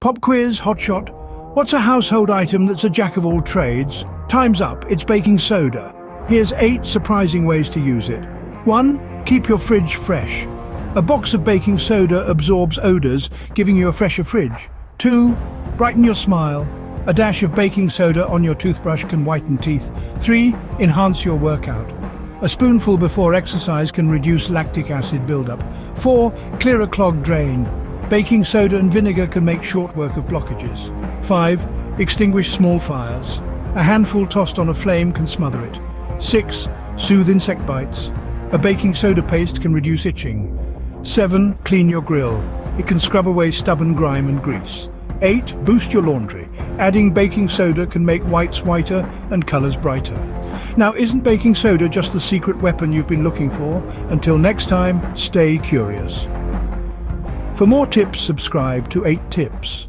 Pop quiz, hotshot. What's a household item that's a jack of all trades? Time's up, it's baking soda. Here's 8 surprising ways to use it. 1. Keep your fridge fresh. A box of baking soda absorbs odors, giving you a fresher fridge. 2. Brighten your smile. A dash of baking soda on your toothbrush can whiten teeth. 3. Enhance your workout. A spoonful before exercise can reduce lactic acid buildup. 4. Clear a clogged drain. Baking soda and vinegar can make short work of blockages. 5. Extinguish small fires. A handful tossed on a flame can smother it. 6. Soothe insect bites. A baking soda paste can reduce itching. 7. Clean your grill. It can scrub away stubborn grime and grease. 8. Boost your laundry. Adding baking soda can make whites whiter and colors brighter. Now, isn't baking soda just the secret weapon you've been looking for? Until next time, stay curious. For more tips, subscribe to 8 Tips.